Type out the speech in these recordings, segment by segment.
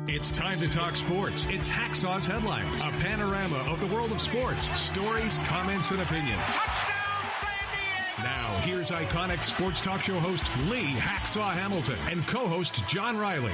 It's time to talk sports. It's Hacksaw's Headlines, a panorama of the world of sports, stories, comments, and opinions. Now, here's iconic sports talk show host Lee Hacksaw Hamilton and co-host John Riley.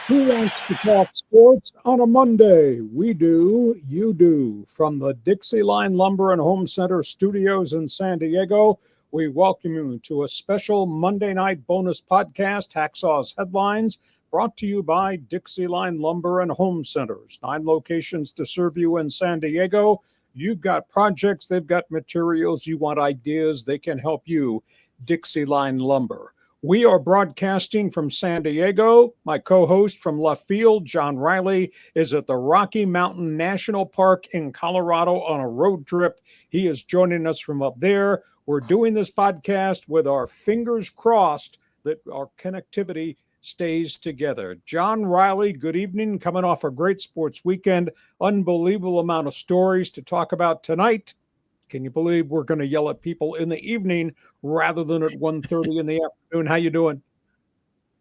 Who wants to talk sports on a Monday? We do, you do. From the Dixieline Lumber and Home Center studios in San Diego, we welcome you to a special Monday night bonus podcast, Hacksaw's Headlines, brought to you by Dixieline Lumber and Home Centers. 9 locations to serve you in San Diego. You've got projects, they've got materials, you want ideas, they can help you. Dixieline Lumber. We are broadcasting from San Diego. My co-host from left field, John Riley, is at the Rocky Mountain National Park in Colorado on a road trip. He is joining us from up there. We're doing this podcast with our fingers crossed that our connectivity stays together. John Riley, good evening. Coming off a great sports weekend. Unbelievable amount of stories to talk about tonight. Can you believe we're going to yell at people in the evening rather than at 1:30 in the afternoon? How you doing?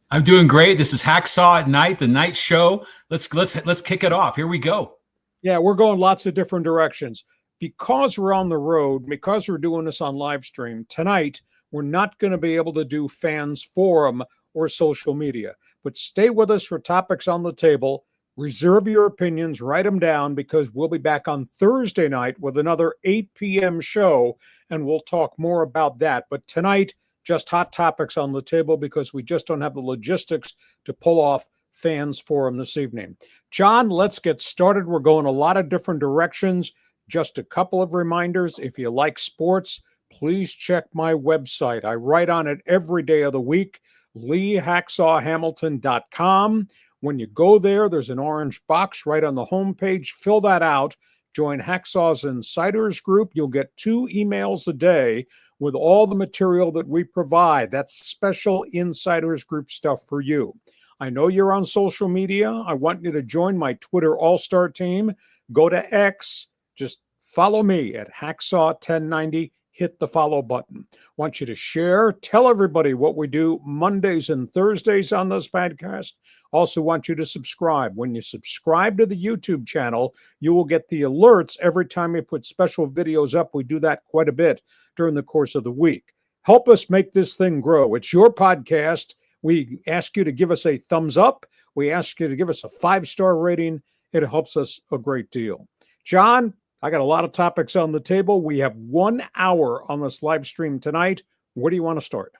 I'm doing great. This is Hacksaw at Night, the night show. Let's kick it off. Here we go. Yeah, we're going lots of different directions. Because we're on the road, because we're doing this on live stream, tonight we're not going to be able to do fans forum or social media. But stay with us for topics on the table. Reserve your opinions, write them down, because we'll be back on Thursday night with another 8 p.m. show, and we'll talk more about that. But tonight, just hot topics on the table because we just don't have the logistics to pull off fans forum this evening. John, let's get started. We're going a lot of different directions. Just a couple of reminders. If you like sports, please check my website. I write on it every day of the week, leehacksawhamilton.com. When you go there, there's an orange box right on the homepage. Fill that out. Join Hacksaw's Insiders Group. You'll get 2 emails a day with all the material that we provide. That's special Insiders Group stuff for you. I know you're on social media. I want you to join my Twitter All-Star team. Go to X. Just follow me at Hacksaw1090. Hit the follow button. Want you to share. Tell everybody what we do Mondays and Thursdays on this podcast. Also want you to subscribe. When you subscribe to the YouTube channel, you will get the alerts every time we put special videos up. We do that quite a bit during the course of the week. Help us make this thing grow. It's your podcast. We ask you to give us a thumbs up. We ask you to give us a 5-star rating. It helps us a great deal. John, I got a lot of topics on the table. We have 1 hour on this live stream tonight. Where do you want to start?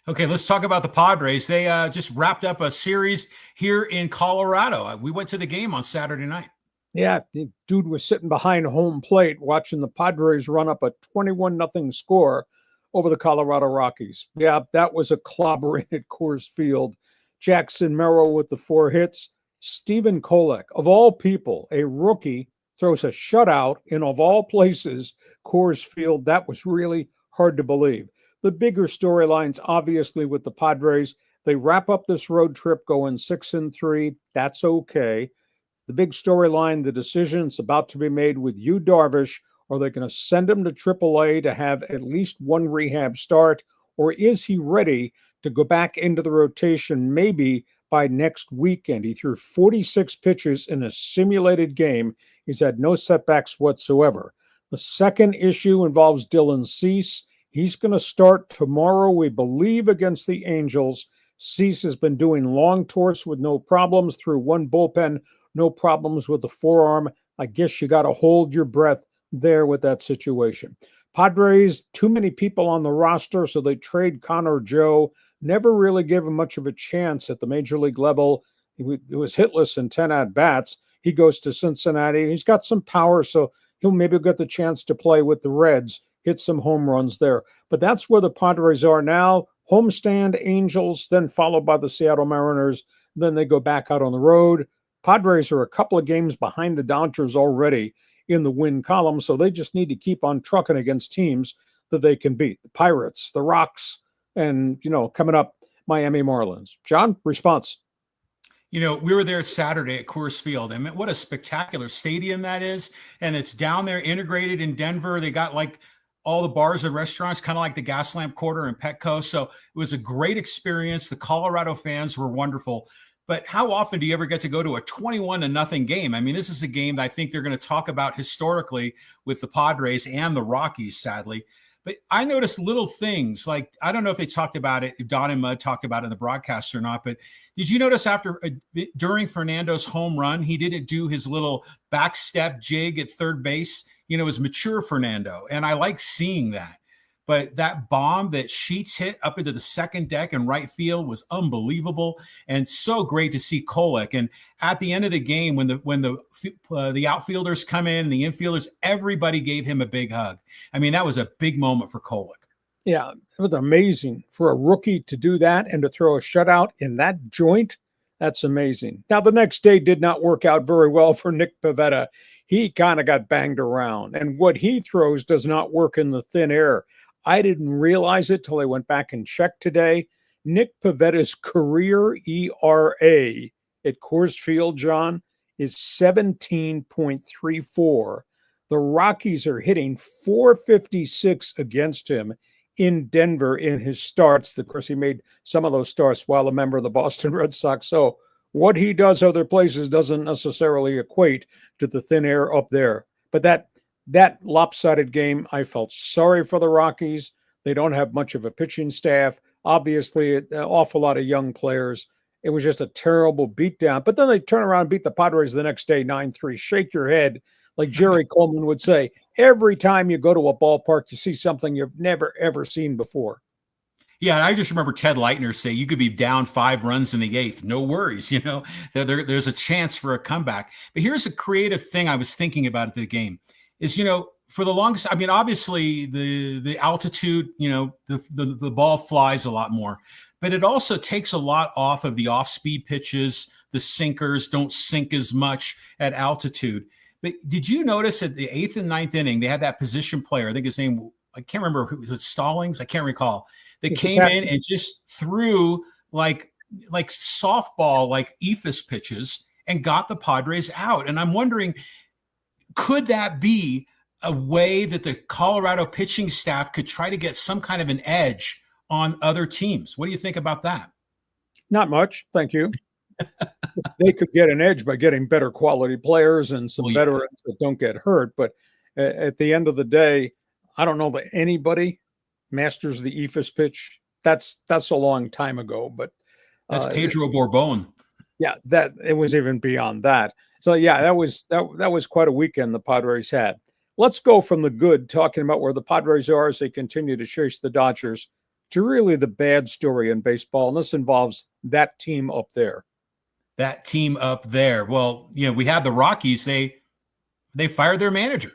Okay, let's talk about the Padres. They just wrapped up a series here in Colorado. We went to the game on Saturday night. Yeah, the dude was sitting behind home plate watching the Padres run up a 21-0 score over the Colorado Rockies. Yeah, that was a clobbering at COORS Field. Jackson Merrill with the 4 hits. Stephen Kolek, of all people, a rookie, throws a shutout in, of all places, COORS Field. That was really hard to believe. The bigger storylines, obviously, with the Padres. They wrap up this road trip going 6-3. That's okay. The big storyline, the decision's about to be made with Yu Darvish. Are they going to send him to AAA to have at least 1 rehab start? Or is he ready to go back into the rotation maybe by next weekend? He threw 46 pitches in a simulated game. He's had no setbacks whatsoever. The second issue involves Dylan Cease. He's going to start tomorrow, we believe, against the Angels. Cease has been doing long tours with no problems, through 1 bullpen, no problems with the forearm. I guess you got to hold your breath there with that situation. Padres, too many people on the roster, so they trade Connor Joe. Never really gave him much of a chance at the major league level. He was hitless in 10 at-bats. He goes to Cincinnati. He's got some power, so he'll maybe get the chance to play with the Reds, hit some home runs there. But that's where the Padres are now. Homestand, Angels, then followed by the Seattle Mariners. Then they go back out on the road. Padres are a couple of games behind the Dodgers already in the win column, so they just need to keep on trucking against teams that they can beat. The Pirates, the Rocks, and, coming up, Miami Marlins. John, response? We were there Saturday at COORS Field, and what a spectacular stadium that is. And it's down there integrated in Denver. They got like all the bars and restaurants, kind of like the Gaslamp Quarter and Petco. So it was a great experience. The Colorado fans were wonderful. But how often do you ever get to go to a 21-0 game? I mean, this is a game that I think they're going to talk about historically with the Padres and the Rockies, sadly. But I noticed little things like, I don't know if they talked about it, if Don and Mud talked about it in the broadcast or not, but did you notice during Fernando's home run, he didn't do his little back step jig at third base? You know, it was mature Fernando. And I like seeing that. But that bomb that Sheets hit up into the second deck and right field was unbelievable, and so great to see Kolek. And at the end of the game, when the outfielders come in and the infielders, everybody gave him a big hug. I mean, that was a big moment for Kolek. Yeah, it was amazing for a rookie to do that and to throw a shutout in that joint. That's amazing. Now, the next day did not work out very well for Nick Pivetta. He kind of got banged around, and what he throws does not work in the thin air. I didn't realize it till I went back and checked today. Nick Pivetta's career ERA at Coors Field, John, is 17.34. The Rockies are hitting .456 against him in Denver in his starts. Of course, he made some of those starts while a member of the Boston Red Sox. So what he does other places doesn't necessarily equate to the thin air up there. But that lopsided game, I felt sorry for the Rockies. They don't have much of a pitching staff. Obviously, an awful lot of young players. It was just a terrible beatdown. But then they turn around and beat the Padres the next day, 9-3. Shake your head. Like Jerry Coleman would say, every time you go to a ballpark, you see something you've never, ever seen before. Yeah, and I just remember Ted Leitner say you could be down 5 runs in the 8th. No worries. You know, there's a chance for a comeback. But here's a creative thing I was thinking about at the game. Is, you know, for the longest, I mean, obviously the altitude, you know, the ball flies a lot more, but it also takes a lot off of the off-speed pitches. The sinkers don't sink as much at altitude. But did you notice at the 8th and 9th inning, they had that position player, I think his name, I can't remember, who was it, Stallings? I can't recall. That came in and just threw like softball, like ephus pitches and got the Padres out. And I'm wondering, could that be a way that the Colorado pitching staff could try to get some kind of an edge on other teams? What do you think about that? Not much, thank you. They could get an edge by getting better quality players and some veterans that don't get hurt. But at the end of the day, I don't know that anybody masters the ephus pitch. That's a long time ago. But that's Pedro Borbon. Yeah, that it was even beyond that. So yeah, that was quite a weekend the Padres had. Let's go from the good, talking about where the Padres are as they continue to chase the Dodgers, to really the bad story in baseball, and this involves that team up there. That team up there. Well, you know, we had the Rockies. They fired their manager.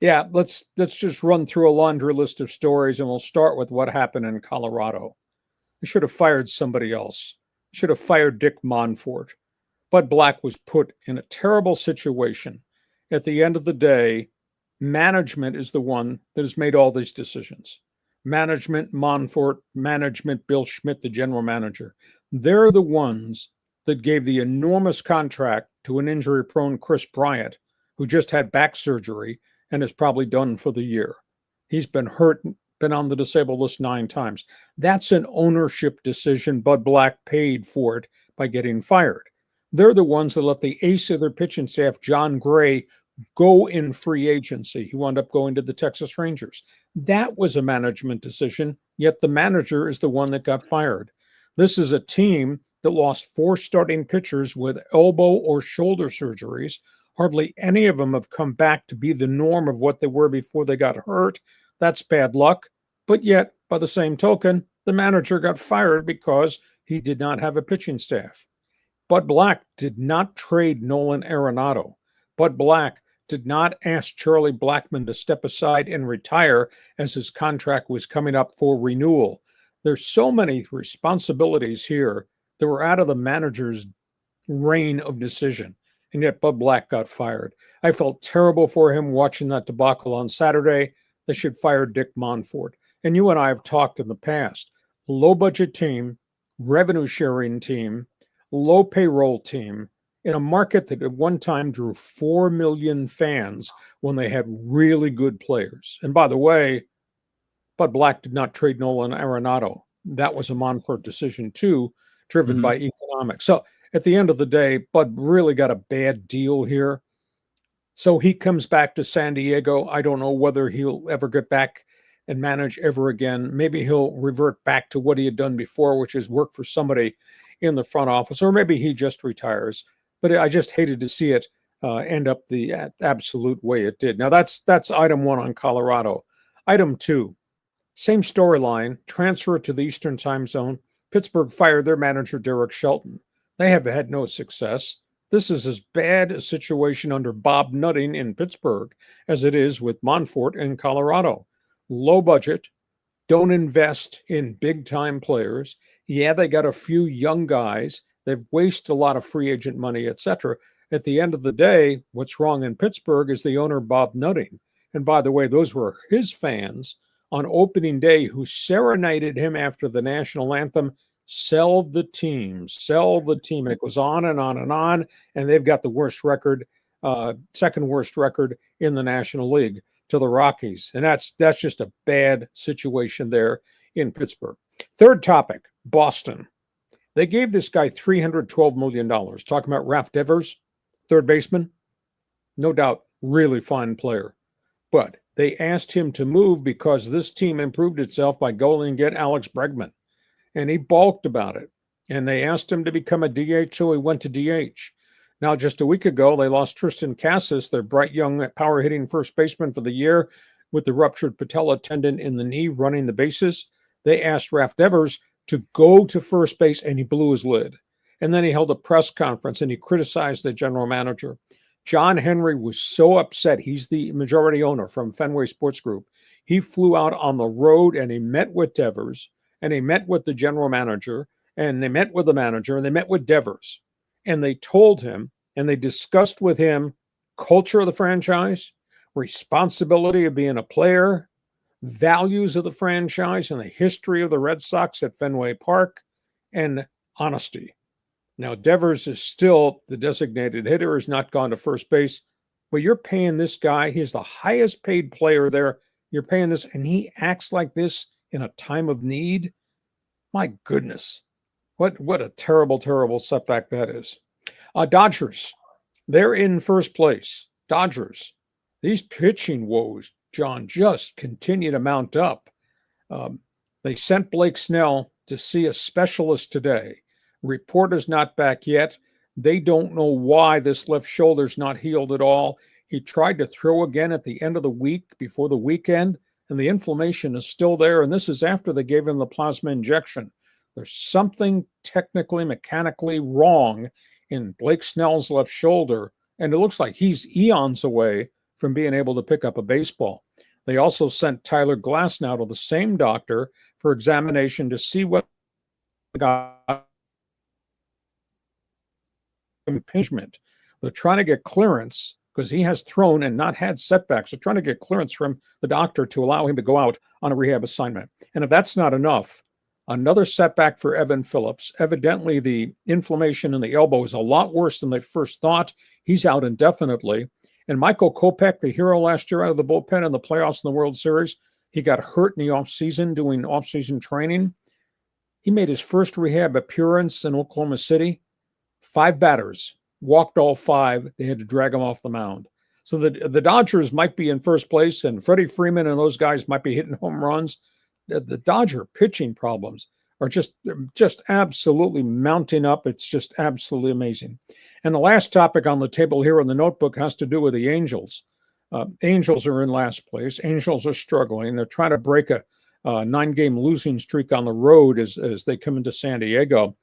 Yeah, let's just run through a laundry list of stories, and we'll start with what happened in Colorado. They should have fired somebody else. Should have fired Dick Monfort. Bud Black was put in a terrible situation. At the end of the day, management is the one that has made all these decisions. Management, Monfort, management, Bill Schmidt, the general manager. They're the ones that gave the enormous contract to an injury-prone Chris Bryant, who just had back surgery and is probably done for the year. He's been hurt, been on the disabled list 9 times. That's an ownership decision. Bud Black paid for it by getting fired. They're the ones that let the ace of their pitching staff, John Gray, go in free agency. He wound up going to the Texas Rangers. That was a management decision, yet the manager is the one that got fired. This is a team that lost 4 starting pitchers with elbow or shoulder surgeries. Hardly any of them have come back to be the norm of what they were before they got hurt. That's bad luck. But yet, by the same token, the manager got fired because he did not have a pitching staff. Bud Black did not trade Nolan Arenado. Bud Black did not ask Charlie Blackmon to step aside and retire as his contract was coming up for renewal. There's so many responsibilities here that were out of the manager's reign of decision, and yet Bud Black got fired. I felt terrible for him watching that debacle on Saturday. They should fire Dick Monfort. And you and I have talked in the past. Low-budget team, revenue-sharing team, low payroll team, in a market that at one time drew 4 million fans when they had really good players. And by the way, Bud Black did not trade Nolan Arenado. That was a Monfort decision too, driven by economics. So at the end of the day, Bud really got a bad deal here. So he comes back to San Diego. I don't know whether he'll ever get back and manage ever again. Maybe he'll revert back to what he had done before, which is work for somebody in the front office, or maybe he just retires. But I just hated to see it end up the absolute way it did. Now that's item one on Colorado. Item two, same storyline, transfer to the Eastern time zone. Pittsburgh fired their manager, Derek Shelton. They have had no success. This is as bad a situation under Bob Nutting in Pittsburgh as it is with Monfort in Colorado. Low budget, don't invest in big-time players. Yeah, they got a few young guys. They've wasted a lot of free agent money, etc. At the end of the day, what's wrong in Pittsburgh is the owner, Bob Nutting. And by the way, those were his fans on opening day who serenaded him after the national anthem. Sell the team. And it goes on and on and on. And they've got the worst record, second worst record in the National League to the Rockies. And that's just a bad situation there in Pittsburgh. Third topic, Boston. They gave this guy $312 million. Talking about Ralph Devers, third baseman. No doubt, really fine player. But they asked him to move because this team improved itself by going and get Alex Bregman. And he balked about it. And they asked him to become a DH, so he went to DH. Now, just a week ago, they lost Tristan Cassis, their bright young power-hitting first baseman for the year, with the ruptured patella tendon in the knee running the bases. They asked Ralph Devers to go to first base, and he blew his lid. And then he held a press conference, and he criticized the general manager. John Henry was so upset. He's the majority owner from Fenway Sports Group. He flew out on the road, and he met with Devers, and he met with the general manager, and they met with the manager, and they met with Devers. And they told him, and they discussed with him, culture of the franchise, responsibility of being a player, values of the franchise, and the history of the Red Sox at Fenway Park, and honesty. Now, Devers is still the designated hitter, has not gone to first base, but you're paying this guy, he's the highest paid player there, you're paying this, and he acts like this in a time of need? My goodness. What a terrible, terrible setback that is. Dodgers, they're in first place. Dodgers, these pitching woes, John, just continue to mount up. They sent Blake Snell to see a specialist today. Report is not back yet. They don't know why this left shoulder's not healed at all. He tried to throw again at the end of the week before the weekend, and the inflammation is still there, and this is after they gave him the plasma injection. There's something technically, mechanically wrong in Blake Snell's left shoulder, and it looks like he's eons away from being able to pick up a baseball. They also sent Tyler Glasnow to the same doctor for examination to see what got impingement. They're trying to get clearance because he has thrown and not had setbacks. They're trying to get clearance from the doctor to allow him to go out on a rehab assignment. And if that's not enough, another setback for Evan Phillips. Evidently, the inflammation in the elbow is a lot worse than they first thought. He's out indefinitely. And Michael Kopech, the hero last year out of the bullpen in the playoffs in the World Series, he got hurt in the offseason doing offseason training. He made his first rehab appearance in Oklahoma City. 5 batters, walked all 5. They had to drag him off the mound. So the Dodgers might be in first place, and Freddie Freeman and those guys might be hitting home runs. The Dodger pitching problems are just absolutely mounting up. It's just absolutely amazing. And the last topic on the table here in the notebook has to do with the Angels. Angels are in last place. Angels are struggling. They're trying to break a 9-game losing streak on the road as they come into San Diego.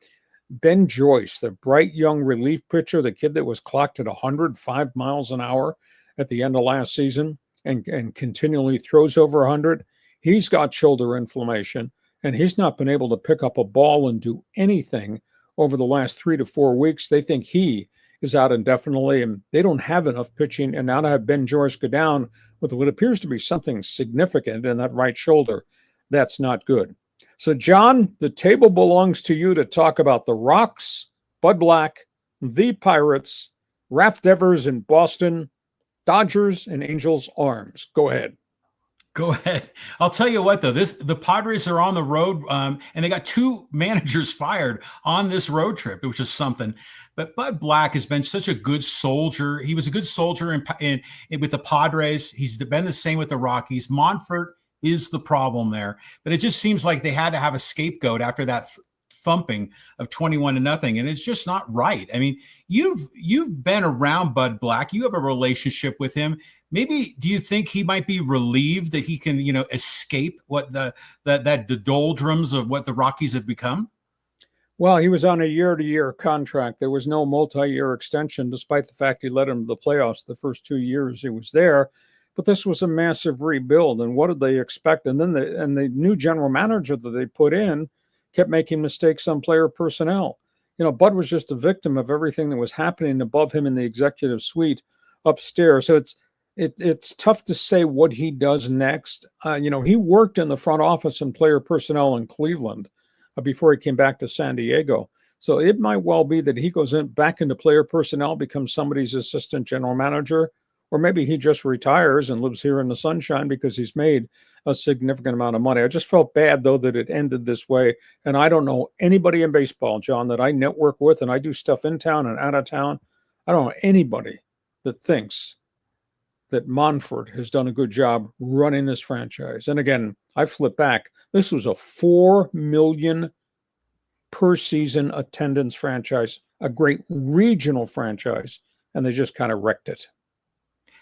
Ben Joyce, the bright young relief pitcher, the kid that was clocked at 105 miles an hour at the end of last season and continually throws over 100, he's got shoulder inflammation, and he's not been able to pick up a ball and do anything over the last 3 to 4 weeks. They think he is out indefinitely, and they don't have enough pitching. And now to have Ben Joyce go down with what appears to be something significant in that right shoulder, that's not good. So, John, the table belongs to you to talk about the Rocks, Bud Black, the Pirates, Raph Devers in Boston, Dodgers and Angels arms. Go ahead. Go ahead. I'll tell you what, though, the Padres are on the road, and they got 2 managers fired on this road trip, which is something. But Bud Black has been such a good soldier. He was a good soldier in with the Padres. He's been the same with the Rockies. Monfort is the problem there, but it just seems like they had to have a scapegoat after that thumping of 21-0, and it's just not right. I mean, you've been around Bud Black. You have a relationship with him. Maybe do you think he might be relieved that he can, escape what the doldrums of what the Rockies have become? Well, he was on a year-to-year contract. There was no multi-year extension, despite the fact he led him to the playoffs the first 2 years he was there. But this was a massive rebuild, and what did they expect? And then the new general manager that they put in kept making mistakes on player personnel. Bud was just a victim of everything that was happening above him in the executive suite upstairs. So it's tough to say what he does next. He worked in the front office and player personnel in Cleveland before he came back to San Diego. So it might well be that he goes back into player personnel, becomes somebody's assistant general manager, or maybe he just retires and lives here in the sunshine because he's made a significant amount of money. I just felt bad, though, that it ended this way. And I don't know anybody in baseball, John, that I network with, and I do stuff in town and out of town. I don't know anybody that thinks that Monfort has done a good job running this franchise. And again, I flip back. This was a 4 million per season attendance franchise, a great regional franchise, and they just kind of wrecked it.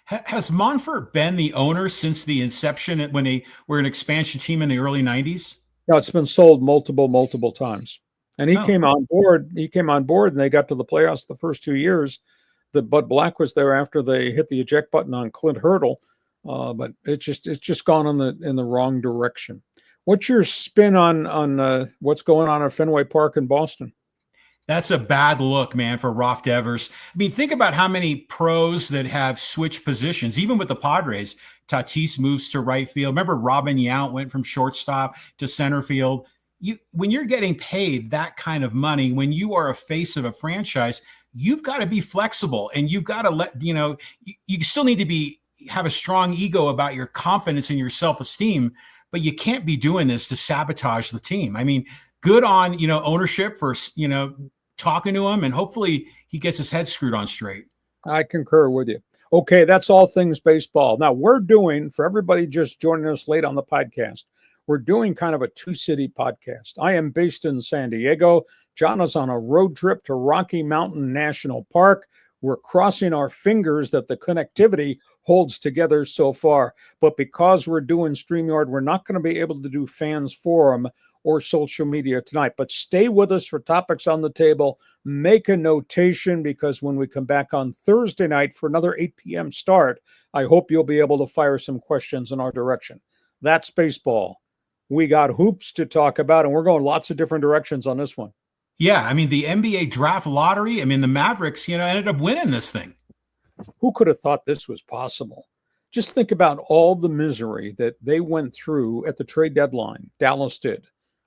Has Monfort been the owner since the inception when they were an expansion team in the early 90s? No, it's been sold multiple times. And he came on board. He came on board, and they got to the playoffs the first 2 years. That Bud Black was there after they hit the eject button on Clint Hurdle, but it's just gone in the wrong direction. What's your spin on what's going on at Fenway Park in Boston? That's a bad look, man, for Raph Devers. I mean, think about how many pros that have switched positions, even with the Padres. Tatis moves to right field. Remember, Robin Yount went from shortstop to center field. When you're getting paid that kind of money, when you are a face of a franchise, you've got to be flexible, and you've got to you still need to have a strong ego about your confidence and your self-esteem, but you can't be doing this to sabotage the team. I mean, good on, ownership for, talking to him, and hopefully he gets his head screwed on straight. I concur with you. Okay, that's all things baseball. Now we're doing, for everybody just joining us late on the podcast, we're doing kind of a 2-city podcast. I am based in San Diego. John is on a road trip to Rocky Mountain National Park. We're crossing our fingers that the connectivity holds together so far. But because we're doing StreamYard, we're not going to be able to do Fans Forum or social media tonight. But stay with us for topics on the table. Make a notation, because when we come back on Thursday night for another 8 p.m. start, I hope you'll be able to fire some questions in our direction. That's baseball. We got hoops to talk about, and we're going lots of different directions on this one. Yeah, I mean, the NBA draft lottery, I mean, the Mavericks, ended up winning this thing. Who could have thought this was possible? Just think about all the misery that they went through at the trade deadline. Dallas did.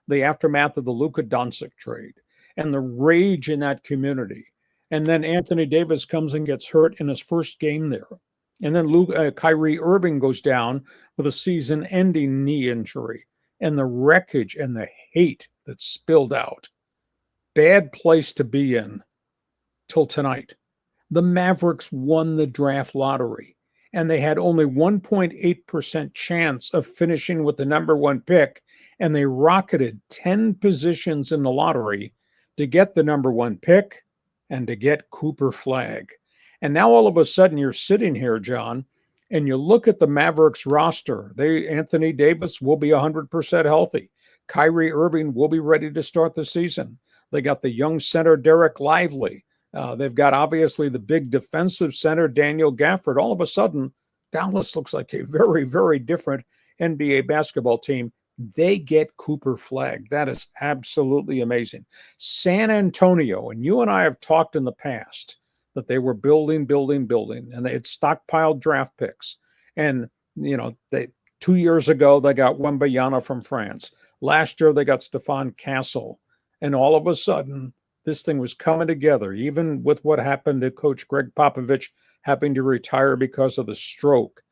The aftermath of the Luka Doncic trade and the rage in that community. And then Anthony Davis comes and gets hurt in his first game there. And then Kyrie Irving goes down with a season-ending knee injury. And the wreckage and the hate that spilled out. Bad place to be in till tonight. The Mavericks won the draft lottery, and they had only 1.8% chance of finishing with the number 1 pick, and they rocketed 10 positions in the lottery to get the number 1 pick and to get Cooper Flagg. And now all of a sudden you're sitting here, John, and you look at the Mavericks roster. Anthony Davis will be 100% healthy. Kyrie Irving will be ready to start the season. They got the young center, Derek Lively. They've got, obviously, the big defensive center, Daniel Gafford. All of a sudden, Dallas looks like a very, very different NBA basketball team. They get Cooper Flagg. That is absolutely amazing. San Antonio, and you and I have talked in the past that they were building, and they had stockpiled draft picks. And, 2 years ago, they got Wembanyama from France. Last year, they got Stephon Castle. And all of a sudden, this thing was coming together, even with what happened to Coach Greg Popovich having to retire because of the stroke.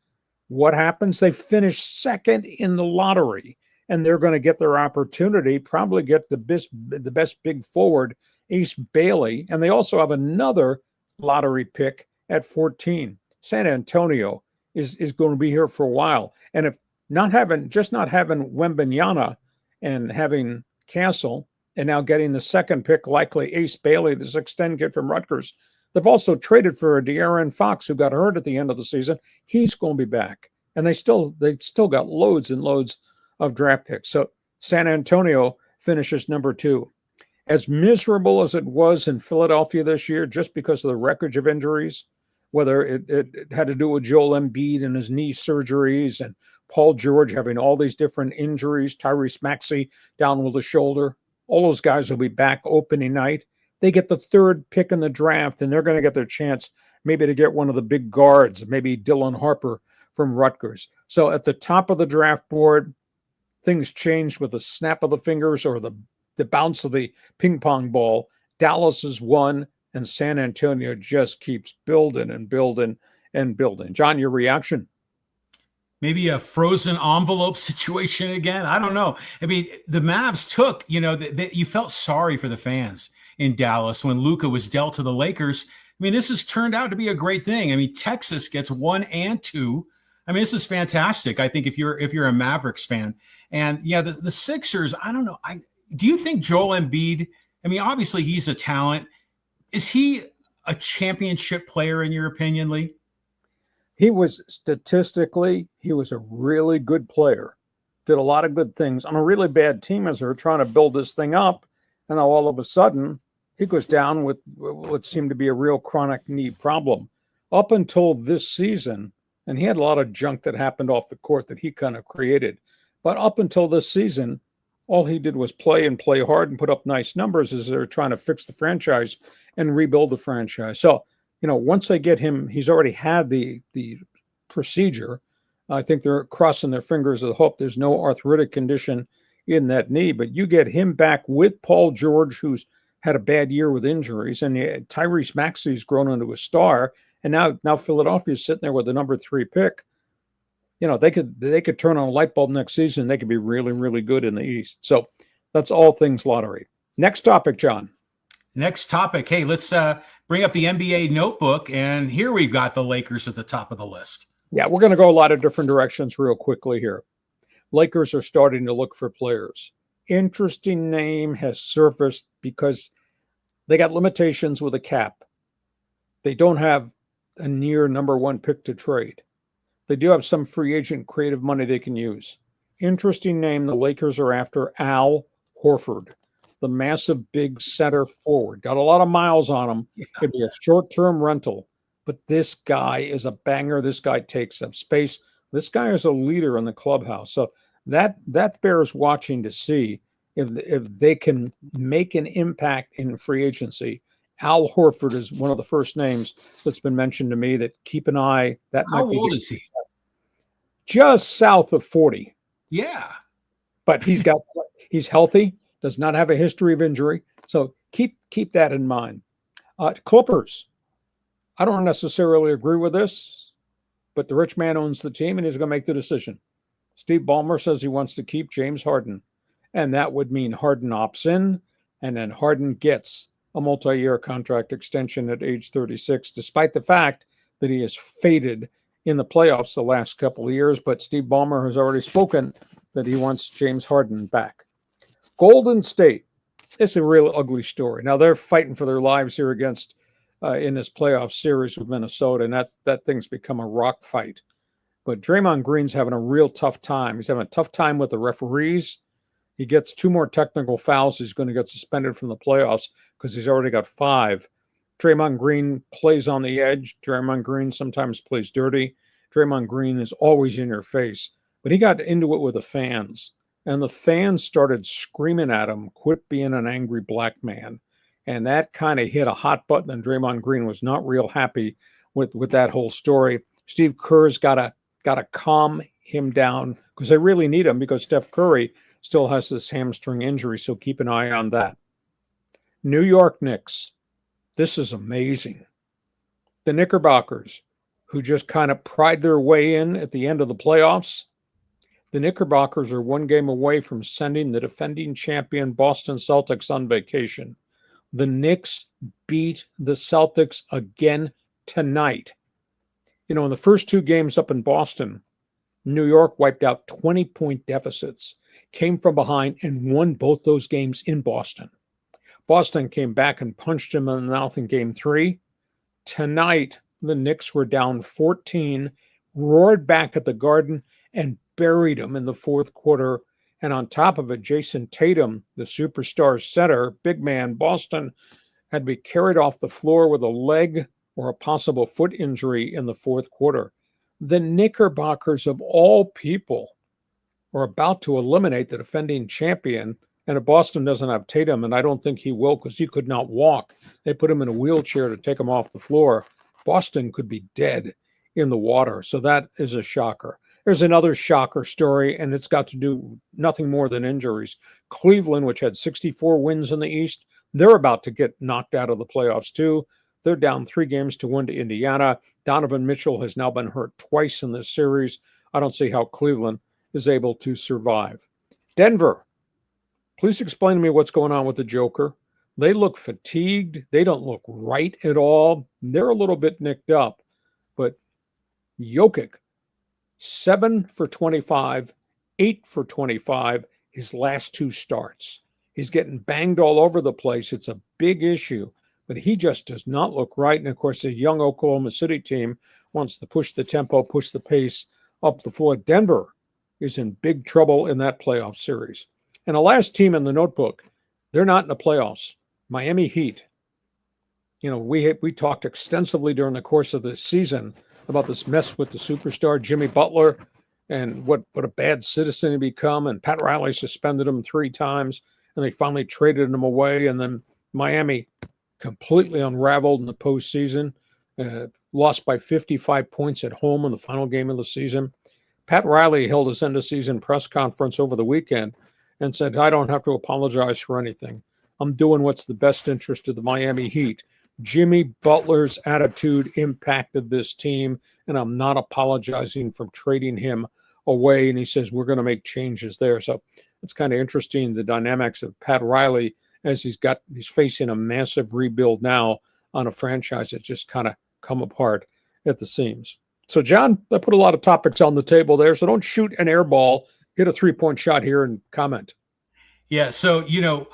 What happens? They finish second in the lottery, and they're going to get their opportunity, probably get the best big forward, Ace Bailey, and they also have another lottery pick at 14. San Antonio is going to be here for a while. And if not having Wembanyama and having Castle, and now getting the second pick, likely Ace Bailey, the 6'10" kid from Rutgers. They've also traded for De'Aaron Fox, who got hurt at the end of the season. He's going to be back. And they still got loads and loads of draft picks. So San Antonio finishes number 2. As miserable as it was in Philadelphia this year, just because of the wreckage of injuries, whether it had to do with Joel Embiid and his knee surgeries and Paul George having all these different injuries, Tyrese Maxey down with the shoulder, all those guys will be back opening night. They get the 3rd pick in the draft, and they're going to get their chance maybe to get one of the big guards, maybe Dylan Harper from Rutgers. So at the top of the draft board, things changed with the snap of the fingers or the bounce of the ping pong ball. Dallas is 1, and San Antonio just keeps building and building and building. John, your reaction? Maybe a frozen envelope situation again. I don't know. I mean, the Mavs took, you felt sorry for the fans in Dallas when Luka was dealt to the Lakers. I mean, this has turned out to be a great thing. I mean, Texas gets 1 and 2. I mean, this is fantastic. I think if you're a Mavericks fan, and yeah, the Sixers, I don't know. Do you think Joel Embiid, I mean, obviously he's a talent. Is he a championship player in your opinion, Lee? He was a really good player. Did a lot of good things on a really bad team as they were trying to build this thing up. And now all of a sudden, he goes down with what seemed to be a real chronic knee problem. Up until this season, and he had a lot of junk that happened off the court that he kind of created. But up until this season, all he did was play and play hard and put up nice numbers as they're trying to fix the franchise and rebuild the franchise. So, once they get him, he's already had the procedure. I think they're crossing their fingers and hope there's no arthritic condition in that knee. But you get him back with Paul George, who's had a bad year with injuries, and Tyrese Maxey's grown into a star, and now Philadelphia's sitting there with the number 3 pick. They could turn on a light bulb next season. They could be really, really good in the East. So that's all things lottery. Next topic, John. Next topic. Hey, let's bring up the NBA notebook, and here we've got the Lakers at the top of the list. Yeah, we're going to go a lot of different directions real quickly here. Lakers are starting to look for players. Interesting name has surfaced because they got limitations with a cap. They don't have a near number 1 pick to trade. They do have some free agent creative money they can use. Interesting name the Lakers are after, Al Horford, the massive big center forward. Got a lot of miles on him. Yeah. Could be a short-term rental, but this guy is a banger. This guy takes up space. This guy is a leader in the clubhouse. So that bears watching to see if they can make an impact in free agency. Al Horford is one of the first names that's been mentioned to me that keep an eye. How old is he? Just south of 40. Yeah. But he's healthy, does not have a history of injury. So keep that in mind. Clippers. I don't necessarily agree with this, but the rich man owns the team and he's going to make the decision. Steve Ballmer says he wants to keep James Harden. And that would mean Harden opts in, and then Harden gets a multi-year contract extension at age 36, despite the fact that he has faded in the playoffs the last couple of years. But Steve Ballmer has already spoken that he wants James Harden back. Golden State, it's a real ugly story. Now they're fighting for their lives here against in this playoff series with Minnesota, and that thing's become a rock fight. But Draymond Green's having a real tough time. He's having a tough time with the referees. He gets 2 more technical fouls. He's going to get suspended from the playoffs because he's already got 5. Draymond Green plays on the edge. Draymond Green sometimes plays dirty. Draymond Green is always in your face. But he got into it with the fans, and the fans started screaming at him, "Quit being an angry black man." And that kind of hit a hot button, and Draymond Green was not real happy with that whole story. Steve Kerr's got to calm him down because they really need him because Steph Curry still has this hamstring injury, so keep an eye on that. New York Knicks. This is amazing. The Knickerbockers, who just kind of pried their way in at the end of the playoffs. The Knickerbockers are one game away from sending the defending champion Boston Celtics on vacation. The Knicks beat the Celtics again tonight. You know, in the first two games up in Boston, New York wiped out 20-point deficits, came from behind, and won both those games in Boston. Boston came back and punched him in the mouth in game 3. Tonight, the Knicks were down 14, roared back at the Garden, and buried him in the fourth quarter. And on top of it, Jason Tatum, the superstar center, big man, Boston, had to be carried off the floor with a leg or a possible foot injury in the fourth quarter. The Knickerbockers, of all people, are about to eliminate the defending champion. And if Boston doesn't have Tatum, and I don't think he will because he could not walk, they put him in a wheelchair to take him off the floor. Boston could be dead in the water. So that is a shocker. There's another shocker story, and it's got to do nothing more than injuries. Cleveland, which had 64 wins in the East, they're about to get knocked out of the playoffs too. They're down 3-1 to Indiana. Donovan Mitchell has now been hurt twice in this series. I don't see how Cleveland is able to survive. Denver, please explain to me what's going on with the Joker. They look fatigued. They don't look right at all. They're a little bit nicked up. But Jokic, 7 for 25, 8 for 25, his last two starts. He's getting banged all over the place. It's a big issue, but he just does not look right. And of course, the young Oklahoma City team wants to push the tempo, push the pace up the floor. Denver is in big trouble in that playoff series. And the last team in the notebook, they're not in the playoffs. Miami Heat. You know, we talked extensively during the course of the season about this mess with the superstar Jimmy Butler and what a bad citizen he become. And Pat Riley suspended him 3 times, and they finally traded him away. And then Miami completely unraveled in the postseason, lost by 55 points at home in the final game of the season. Pat Riley held his end-of-season press conference over the weekend and said, I don't have to apologize for anything. I'm doing what's the best interest of the Miami Heat. Jimmy Butler's attitude impacted this team, and I'm not apologizing for trading him away. And he says, we're going to make changes there. So it's kind of interesting, the dynamics of Pat Riley as he's facing a massive rebuild now on a franchise that's just kind of come apart at the seams. So, John, I put a lot of topics on the table there. So don't shoot an air ball, hit a 3-point shot here and comment. Yeah, so, you know,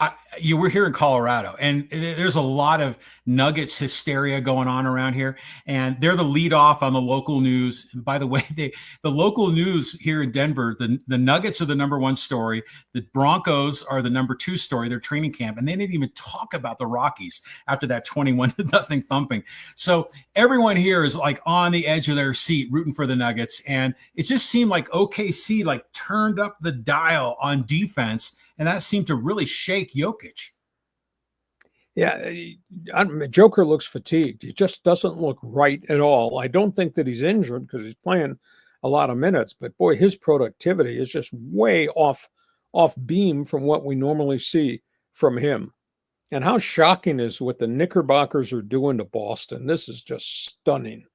we're here in Colorado, and there's a lot of Nuggets hysteria going on around here, and they're the lead off on the local news. And by the way, the local news here in Denver, the Nuggets are the #1 story. The Broncos are the #2 story, their training camp, and they didn't even talk about the Rockies after that 21-0 thumping. So everyone here is like on the edge of their seat rooting for the Nuggets, and it just seemed like OKC like turned up the dial on defense, and that seemed to really shake Jokic. Yeah, Joker looks fatigued. He just doesn't look right at all. I don't think that he's injured because he's playing a lot of minutes, but boy, his productivity is just way off beam from what we normally see from him. And how shocking is what the Knickerbockers are doing to Boston. This is just stunning.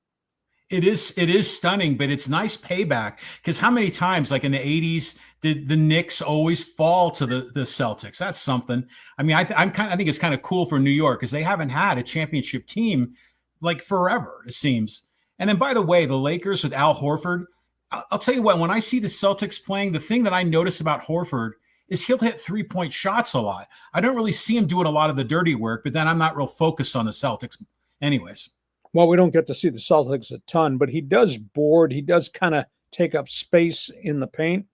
It is stunning, but it's nice payback, because how many times, like in the 80s, did the Knicks always fall to the Celtics? That's something. I mean, I think it's kind of cool for New York because they haven't had a championship team like forever, it seems. And then, by the way, the Lakers with Al Horford, I'll tell you what, when I see the Celtics playing, the thing that I notice about Horford is he'll hit 3-point shots a lot. I don't really see him doing a lot of the dirty work, but then I'm not real focused on the Celtics anyways. Well, we don't get to see the Celtics a ton, but he does board. He does kind of take up space in the paint.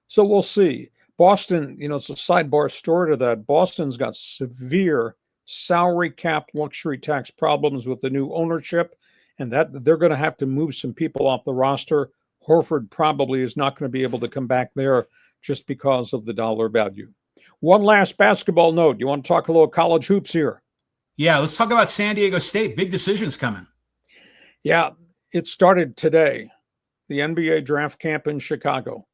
So we'll see. Boston, you know, it's a sidebar story to that. Boston's got severe salary cap luxury tax problems with the new ownership, and that they're going to have to move some people off the roster. Horford probably is not going to be able to come back there just because of the dollar value. One last basketball note. You want to talk a little college hoops here? Yeah, let's talk about San Diego State. Big decisions coming. Yeah, it started today. The NBA draft camp in Chicago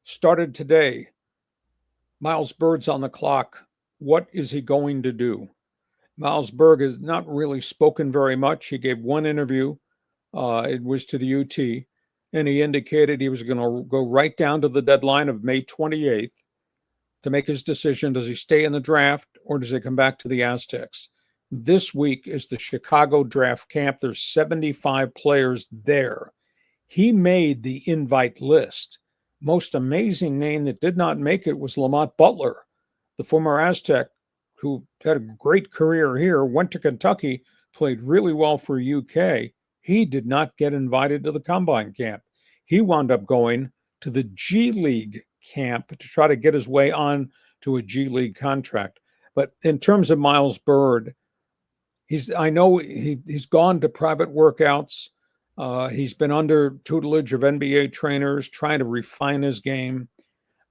started today. Miles Bird's on the clock. What is he going to do? Miles Berg has not really spoken very much. He gave one interview. It was to the UT, and he indicated he was going to go right down to the deadline of May 28th to make his decision. Does he stay in the draft or does he come back to the Aztecs? This week is the Chicago draft camp. There's 75 players there. He made the invite list. Most amazing name that did not make it was Lamont Butler, the former Aztec, who had a great career here, went to Kentucky, played really well for UK. He did not get invited to the Combine camp. He wound up going to the G League camp to try to get his way on to a G League contract. But in terms of Miles Bird, I know he's gone to private workouts. He's been under tutelage of NBA trainers trying to refine his game.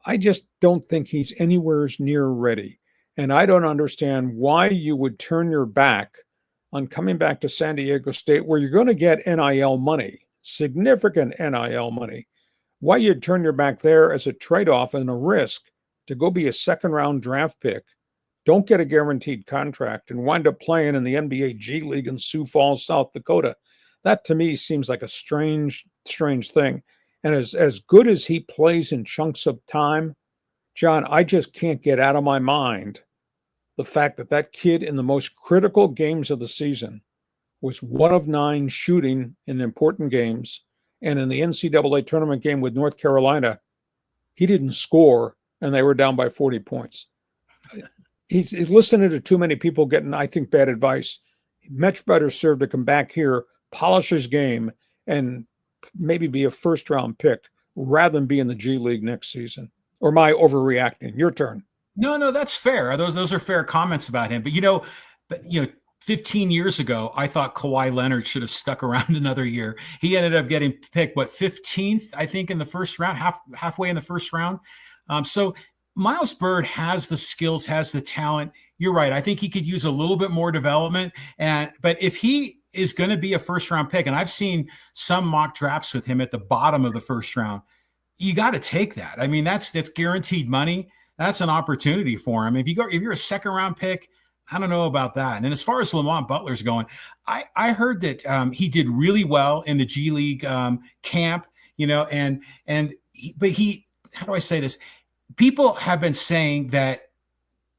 I just don't think he's anywhere near ready. And I don't understand why you would turn your back on coming back to San Diego State, where you're going to get NIL money, significant NIL money. Why you'd turn your back there as a trade-off and a risk to go be a second-round draft pick, don't get a guaranteed contract, and wind up playing in the NBA G League in Sioux Falls, South Dakota. That, to me, seems like a strange thing. And as good as he plays in chunks of time, John, I just can't get out of my mind the fact that that kid in the most critical games of the season was 1 of 9 shooting in important games. And in the NCAA tournament game with North Carolina, he didn't score and they were down by 40 points. He's listening to too many people getting, I think, bad advice. Much better served to come back here, polish his game, and maybe be a first-round pick rather than be in the G League next season. Or am I overreacting? Your turn. No, that's fair. Those are fair comments about him. But 15 years ago, I thought Kawhi Leonard should have stuck around another year. He ended up getting picked, 15th, I think, in the first round, halfway in the first round. So Miles Bird has the skills, has the talent. You're right. I think he could use a little bit more development. But if he is going to be a first round pick, and I've seen some mock drafts with him at the bottom of the first round, you got to take that. I mean, that's guaranteed money. That's an opportunity for him. If you're a second round pick, I don't know about that. And as far as Lamont Butler's going, I heard that he did really well in the G League camp, but how do I say this? People have been saying that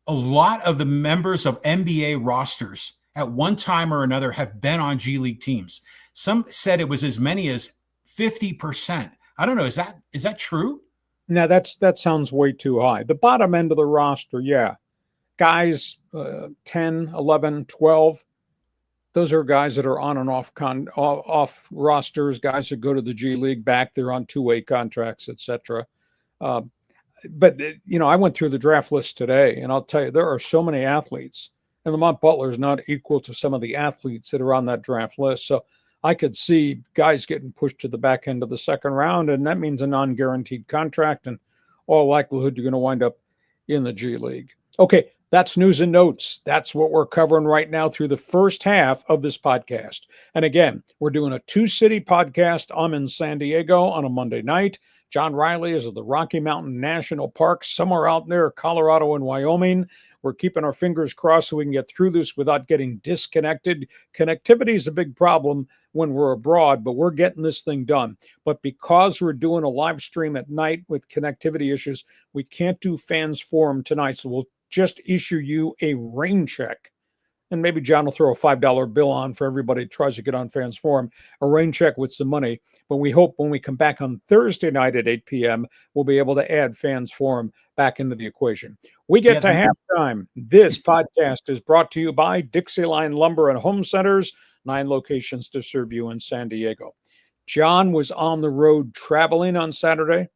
a lot of the members of NBA rosters at one time or another have been on G League teams. Some said it was as many as 50%. I don't know. Is that true? Now that sounds way too high. The bottom end of the roster, yeah. Guys 10, 11, 12, those are guys that are on and off rosters, guys that go to the G League back, they're on two-way contracts, etc. But I went through the draft list today, and I'll tell you, there are so many athletes, and Lamont Butler is not equal to some of the athletes that are on that draft list. So I could see guys getting pushed to the back end of the second round, and that means a non-guaranteed contract, and all likelihood you're going to wind up in the G League. Okay, that's news and notes. That's what we're covering right now through the first half of this podcast. And again, we're doing a two-city podcast. I'm in San Diego on a Monday night. John Riley is at the Rocky Mountain National Park, somewhere out there, Colorado and Wyoming. We're keeping our fingers crossed so we can get through this without getting disconnected. Connectivity is a big problem when we're abroad, but we're getting this thing done. But because we're doing a live stream at night with connectivity issues, we can't do Fans Forum tonight, so we'll just issue you a rain check. And maybe John will throw a $5 bill on for everybody who tries to get on Fans Forum, a rain check with some money. But we hope when we come back on Thursday night at 8 p.m., we'll be able to add Fans Forum back into the equation. We get to halftime. This podcast is brought to you by Dixieline Lumber and Home Centers, 9 locations to serve you in San Diego. John was on the road traveling on Saturday.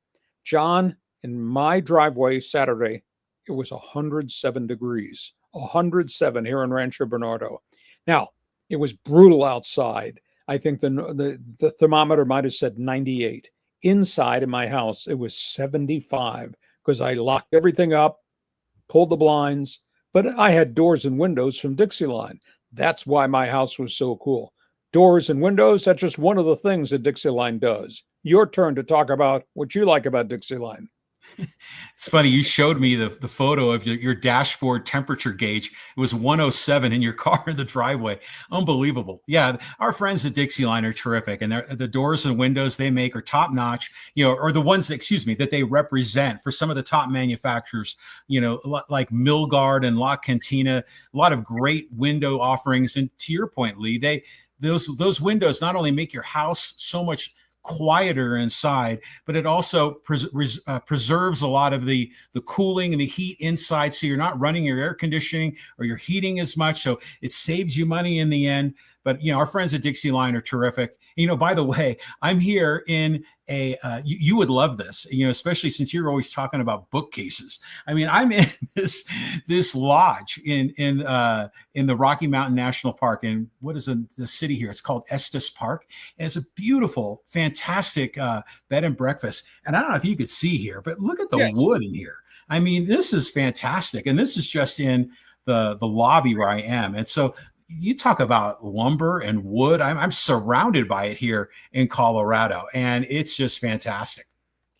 John, in my driveway Saturday, it was 107 degrees. 107 here in Rancho Bernardo. Now, it was brutal outside. I think the thermometer might have said 98. Inside in my house, it was 75 because I locked everything up, pulled the blinds, but I had doors and windows from Dixieline. That's why my house was so cool. Doors and windows, that's just one of the things that Dixieline does. Your turn to talk about what you like about Dixieline. It's funny. You showed me the photo of your dashboard temperature gauge. It was 107 in your car in the driveway. Unbelievable. Yeah. Our friends at Dixieline are terrific. And the doors and windows they make are top notch, or the ones, excuse me, that they represent for some of the top manufacturers, like Milgard and La Cantina, a lot of great window offerings. And to your point, Lee, those windows not only make your house so much quieter inside, but it also preserves a lot of the cooling and the heat inside, so you're not running your air conditioning or your heating as much, so it saves you money in the end. But our friends at Dixieline are terrific. By the way, I'm here in a you would love this, especially since you're always talking about bookcases. I mean, I'm in this lodge in the Rocky Mountain National Park. And what is the city here? It's called Estes Park. And it's a beautiful, fantastic bed and breakfast. And I don't know if you could see here, but look at the wood in here. I mean, this is fantastic. And this is just in the lobby where I am. And so you talk about lumber and wood. I'm surrounded by it here in Colorado, and it's just fantastic.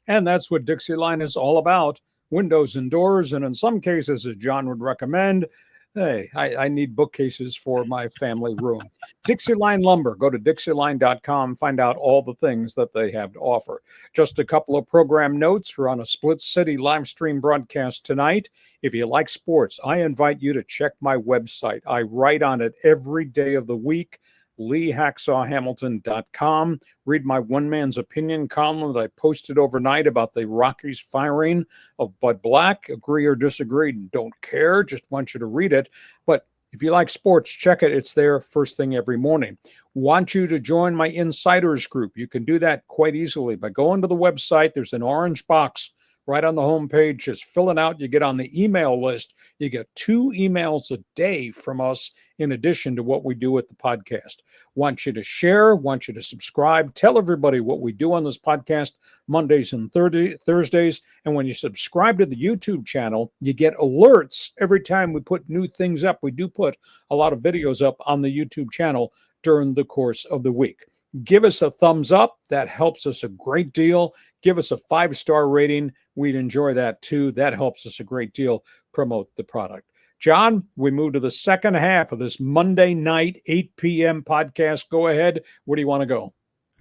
And that's what Dixieline is all about. Windows and doors, and in some cases, as John would recommend, hey, I need bookcases for my family room. Dixieline Lumber. Go to Dixieline.com, find out all the things that they have to offer. Just a couple of program notes. We're on a split city live stream broadcast tonight. If you like sports, I invite you to check my website. I write on it every day of the week, LeeHacksawHamilton.com. Read my one man's opinion column that I posted overnight about the Rockies firing of Bud Black. Agree or disagree, don't care. Just want you to read it. But if you like sports, check it. It's there first thing every morning. Want you to join my insiders group. You can do that quite easily by going to the website. There's an orange box right on the homepage. Just fill it out. You get on the email list. You get 2 emails a day from us in addition to what we do with the podcast. Want you to share, want you to subscribe, tell everybody what we do on this podcast Mondays and Thursdays. And when you subscribe to the YouTube channel, you get alerts every time we put new things up. We do put a lot of videos up on the YouTube channel during the course of the week. Give us a thumbs up. That helps us a great deal. Give us a 5-star rating. We'd enjoy that too. That helps us a great deal promote the product. John, we move to the second half of this Monday night, 8 p.m. podcast. Go ahead. Where do you want to go?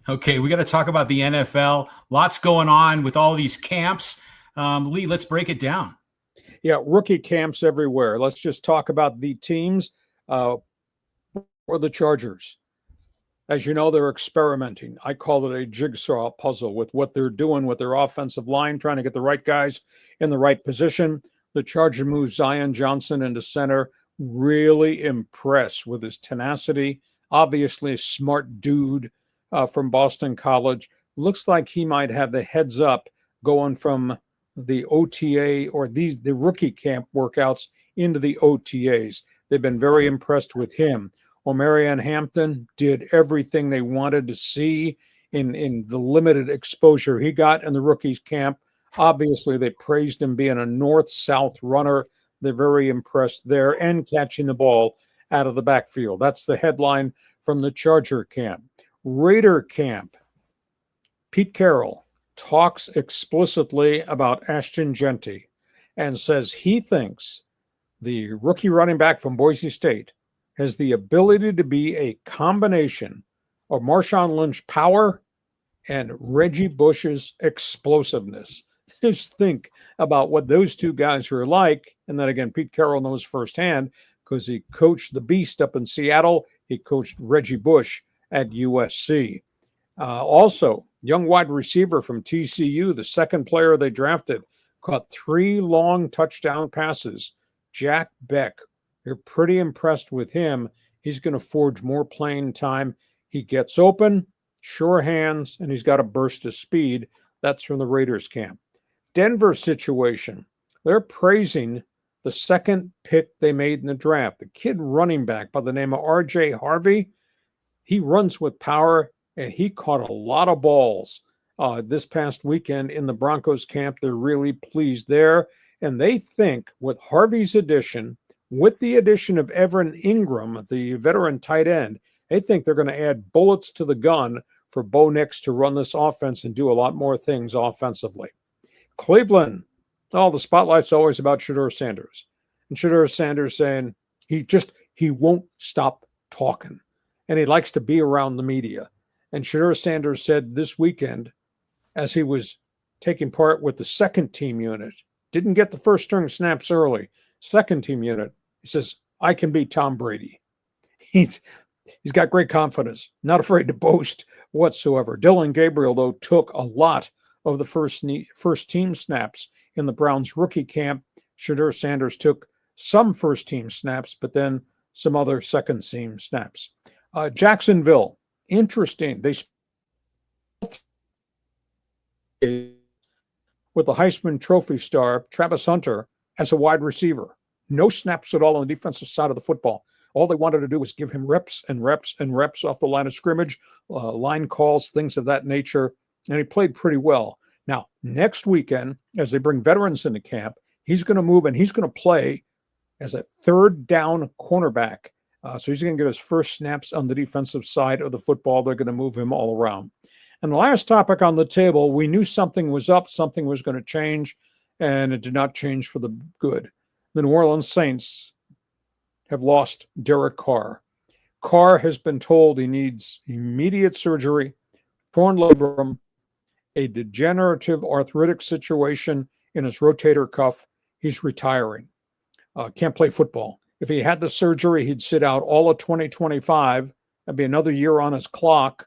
Okay, we got to talk about the NFL. Lots going on with all these camps. Lee, let's break it down. Yeah, rookie camps everywhere. Let's just talk about the teams or the Chargers. As you know, they're experimenting. I call it a jigsaw puzzle with what they're doing with their offensive line, trying to get the right guys in the right position. The Chargers moved Zion Johnson into center. Really impressed with his tenacity. Obviously a smart dude from Boston College. Looks like he might have the heads up going from the OTA or the rookie camp workouts into the OTAs. They've been very impressed with him. Omarion Hampton did everything they wanted to see in the limited exposure he got in the rookies camp. Obviously, they praised him being a north-south runner. They're very impressed there and catching the ball out of the backfield. That's the headline from the Charger camp. Raider camp. Pete Carroll talks explicitly about Ashton Genty and says he thinks the rookie running back from Boise State has the ability to be a combination of Marshawn Lynch's power and Reggie Bush's explosiveness. Just think about what those two guys are like. And then again, Pete Carroll knows firsthand because he coached the Beast up in Seattle. He coached Reggie Bush at USC. Also, young wide receiver from TCU, the second player they drafted, caught 3 long touchdown passes. Jack Beck. They're pretty impressed with him. He's going to forge more playing time. He gets open, sure hands, and he's got a burst of speed. That's from the Raiders camp. Denver situation. They're praising the second pick they made in the draft. The kid running back by the name of R.J. Harvey. He runs with power, and he caught a lot of balls this past weekend in the Broncos camp. They're really pleased there. And they think with Harvey's addition, with the addition of Evan Ingram, the veteran tight end, they think they're going to add bullets to the gun for Bo Nix to run this offense and do a lot more things offensively. Cleveland. Oh, the spotlight's always about Shedeur Sanders. And Shedeur Sanders saying he won't stop talking. And he likes to be around the media. And Shedeur Sanders said this weekend, as he was taking part with the second team unit, didn't get the first string snaps early, second team unit, he says, I can beat Tom Brady. He's got great confidence, not afraid to boast whatsoever. Dillon Gabriel, though, took a lot of the first team snaps in the Browns rookie camp. Shedeur Sanders took some first team snaps, but then some other second team snaps. Jacksonville, interesting. They with the Heisman Trophy star Travis Hunter as a wide receiver. No snaps at all on the defensive side of the football. All they wanted to do was give him reps and reps and reps off the line of scrimmage, line calls, things of that nature, and he played pretty well. Now, next weekend, as they bring veterans into camp, he's going to move and he's going to play as a third down cornerback. So he's going to get his first snaps on the defensive side of the football. They're going to move him all around. And the last topic on the table, we knew something was up, something was going to change, and it did not change for the good. The New Orleans Saints have lost Derek Carr. Carr has been told he needs immediate surgery, torn labrum, a degenerative arthritic situation in his rotator cuff. He's retiring. Can't play football. If he had the surgery, he'd sit out all of 2025. That'd be another year on his clock,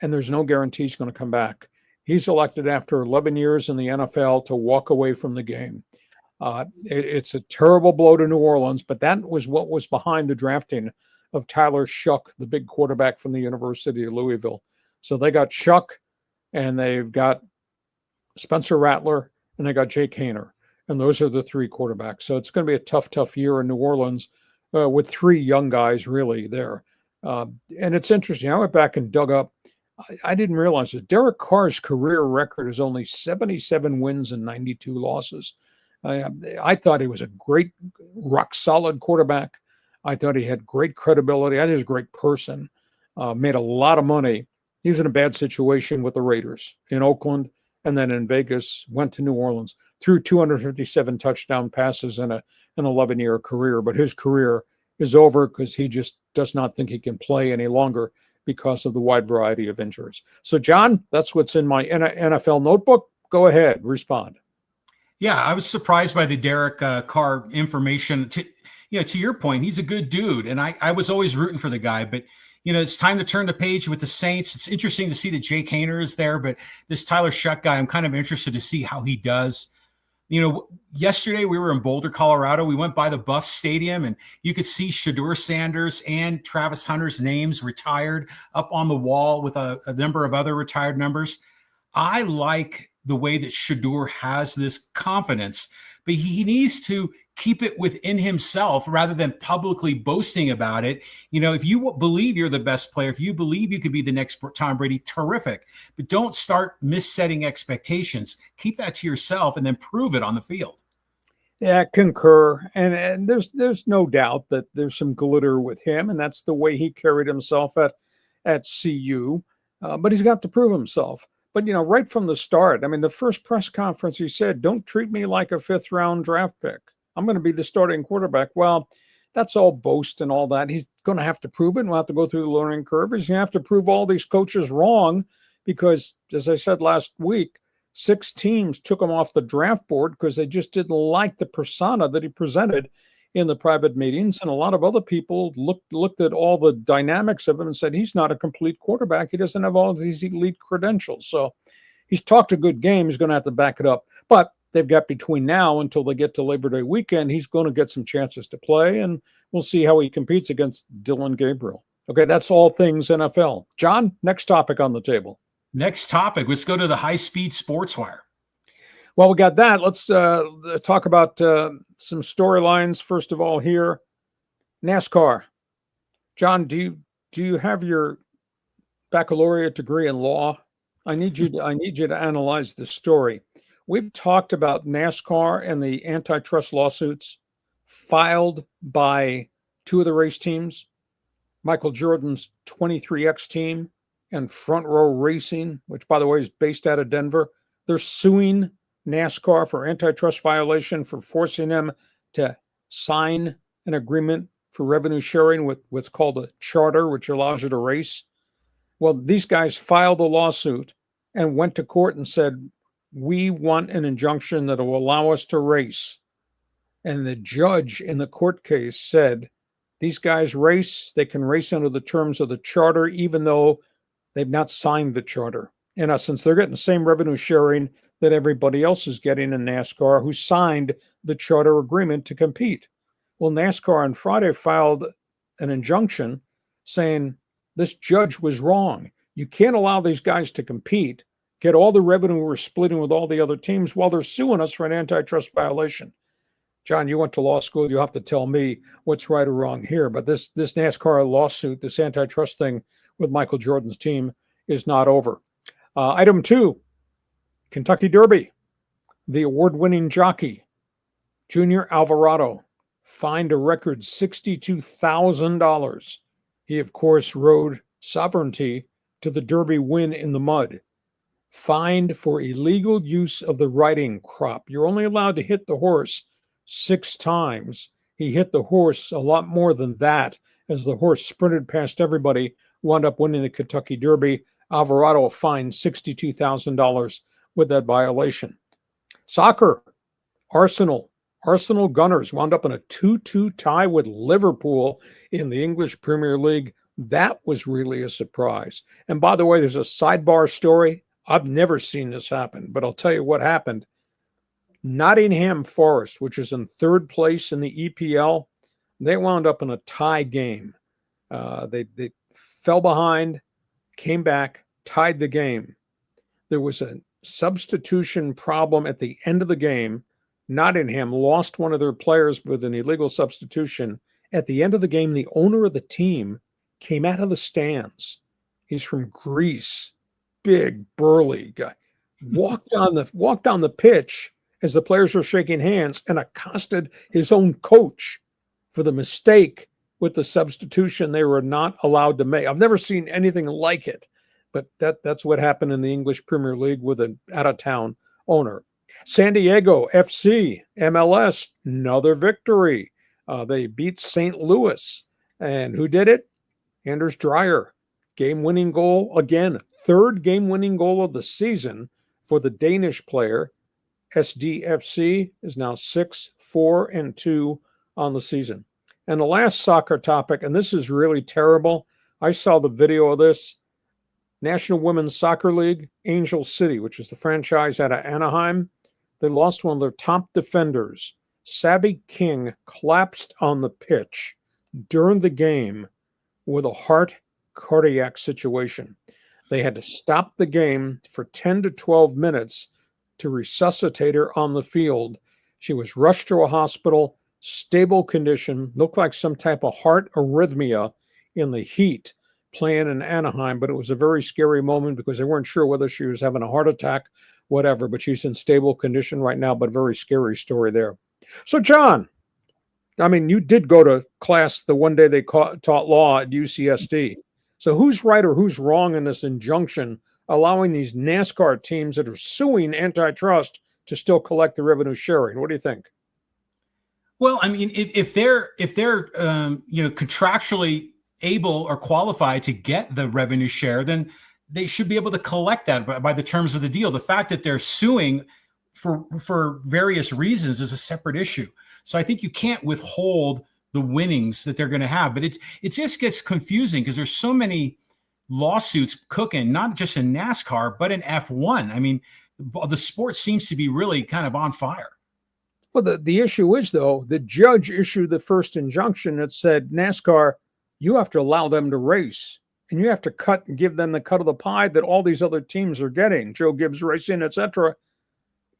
and there's no guarantee he's going to come back. He's elected after 11 years in the NFL to walk away from the game. It's a terrible blow to New Orleans, but that was what was behind the drafting of Tyler Shuck, the big quarterback from the University of Louisville. So they got Shuck, and they've got Spencer Rattler, and they got Jake Haener. And those are the three quarterbacks. So it's going to be a tough year in New Orleans with three young guys really there. And it's interesting. I went back and dug up. I didn't realize that Derek Carr's career record is only 77 wins and 92 losses. I thought he was a great, rock-solid quarterback. I thought he had great credibility. I think he was a great person. Made a lot of money. He was in a bad situation with the Raiders in Oakland and then in Vegas, went to New Orleans, threw 257 touchdown passes in an 11-year career. But his career is over because he just does not think he can play any longer because of the wide variety of injuries. So, John, that's what's in my NFL notebook. Go ahead, respond. Yeah, I was surprised by the Derek Carr information. To your point, he's a good dude, and I was always rooting for the guy. But it's time to turn the page with the Saints. It's interesting to see that Jake Haener is there, but this Tyler Shuck guy, I'm kind of interested to see how he does. Yesterday we were in Boulder, Colorado. We went by the Buffs Stadium, and you could see Shedeur Sanders and Travis Hunter's names retired up on the wall with a number of other retired numbers. I like the way that Shedeur has this confidence, but he needs to keep it within himself rather than publicly boasting about it. If you believe you're the best player, if you believe you could be the next Tom Brady, terrific, but don't start missetting expectations. Keep that to yourself and then prove it on the field. Yeah, concur. And there's no doubt that there's some glitter with him, and that's the way he carried himself at CU. But he's got to prove himself. But, right from the start, the first press conference, he said, don't treat me like a fifth-round draft pick. I'm going to be the starting quarterback. Well, that's all boast and all that. He's going to have to prove it, and we'll have to go through the learning curve. He's going to have to prove all these coaches wrong because, as I said last week, 6 teams took him off the draft board because they just didn't like the persona that he presented in the private meetings. And a lot of other people looked at all the dynamics of him and said, he's not a complete quarterback. He doesn't have all these elite credentials. So he's talked a good game. He's going to have to back it up. But they've got between now until they get to Labor Day weekend, he's going to get some chances to play, and we'll see how he competes against Dillon Gabriel. Okay, that's all things NFL. John, next topic on the table. Next topic, let's go to the high-speed sports wire. Well, we got that. Let's talk about some storylines. First of all here, NASCAR. John, do you have your baccalaureate degree in law? I need you to analyze the story. We've talked about NASCAR and the antitrust lawsuits filed by 2 of the race teams, Michael Jordan's 23X team and Front Row Racing, which, by the way, is based out of Denver. They're suing NASCAR for antitrust violation for forcing them to sign an agreement for revenue sharing with what's called a charter, which allows you to race. Well, these guys filed a lawsuit and went to court and said, we want an injunction that will allow us to race. And the judge in the court case said, these guys race, they can race under the terms of the charter, even though they've not signed the charter. In essence, they're getting the same revenue sharing that everybody else is getting in NASCAR who signed the charter agreement to compete. Well, NASCAR on Friday filed an injunction saying this judge was wrong. You can't allow these guys to compete, get all the revenue we're splitting with all the other teams while they're suing us for an antitrust violation. John, you went to law school. You'll have to tell me what's right or wrong here. But this NASCAR lawsuit, this antitrust thing with Michael Jordan's team is not over. Item 2, Kentucky Derby. The award-winning jockey, Junior Alvarado, fined a record $62,000. He, of course, rode Sovereignty to the Derby win in the mud. Fined for illegal use of the riding crop. You're only allowed to hit the horse 6 times. He hit the horse a lot more than that as the horse sprinted past everybody, wound up winning the Kentucky Derby. Alvarado fined $62,000 with that violation. Soccer, Arsenal Gunners wound up in a 2-2 tie with Liverpool in the English Premier League. That was really a surprise. And by the way, there's a sidebar story. I've never seen this happen, but I'll tell you what happened. Nottingham Forest, which is in 3rd place in the EPL, they wound up in a tie game. They fell behind, came back, tied the game. There was a substitution problem at the end of the game. Nottingham lost one of their players with an illegal substitution. At the end of the game, the owner of the team came out of the stands. He's from Greece, big, burly guy. Walked on the pitch as the players were shaking hands and accosted his own coach for the mistake with the substitution they were not allowed to make. I've never seen anything like it, but that's what happened in the English Premier League with an out-of-town owner. San Diego FC, MLS, another victory. They beat St. Louis. And who did it? Anders Dreyer. Game-winning goal again. 3rd game-winning goal of the season for the Danish player. SDFC is now 6-4-2 on the season. And the last soccer topic, and this is really terrible. I saw the video of this. National Women's Soccer League, Angel City, which is the franchise out of Anaheim. They lost one of their top defenders. Savvy King collapsed on the pitch during the game with a cardiac situation. They had to stop the game for 10 to 12 minutes to resuscitate her on the field. She was rushed to a hospital, stable condition, looked like some type of heart arrhythmia in the heat playing in Anaheim, but it was a very scary moment because they weren't sure whether she was having a heart attack, whatever, but she's in stable condition right now, but very scary story there. So, John, I mean, you did go to class the one day they taught law at UCSD. So who's right or who's wrong in this injunction allowing these NASCAR teams that are suing antitrust to still collect the revenue sharing? What do you think? Well, I mean, if they're contractually able or qualified to get the revenue share, then they should be able to collect that by the terms of the deal. The fact that they're suing for various reasons is a separate issue. So I think you can't withhold the winnings that they're going to have. But it just gets confusing because there's so many lawsuits cooking, not just in NASCAR, but in F1. I mean, the sport seems to be really kind of on fire. Well, the issue is, though, the judge issued the first injunction that said, NASCAR, you have to allow them to race, and you have to cut and give them the cut of the pie that all these other teams are getting, Joe Gibbs Racing, etc.,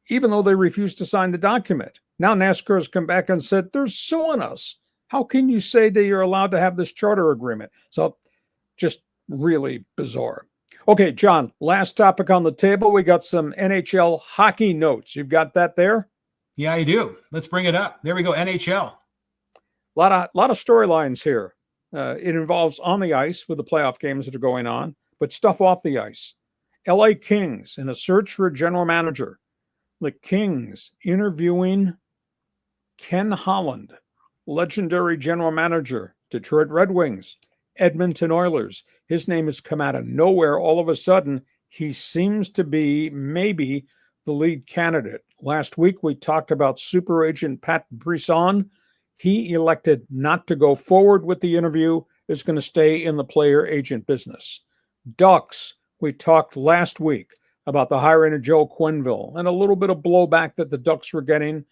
even though they refused to sign the document. Now NASCAR has come back and said, they're suing us. How can you say that you're allowed to have this charter agreement? So just really bizarre. Okay, John, last topic on the table. We got some NHL hockey notes. You've got that there? Yeah, I do. Let's bring it up. There we go, NHL. A lot of storylines here. It involves on the ice with the playoff games that are going on, but stuff off the ice. LA Kings in a search for a general manager. The Kings interviewing Ken Holland, legendary general manager, Detroit Red Wings, Edmonton Oilers. His name has come out of nowhere. All of a sudden, he seems to be maybe the lead candidate. Last week, we talked about super agent Pat Brisson. He elected not to go forward with the interview, is going to stay in the player agent business. Ducks, we talked last week about the hiring of Joe Quenneville and a little bit of blowback that the Ducks were getting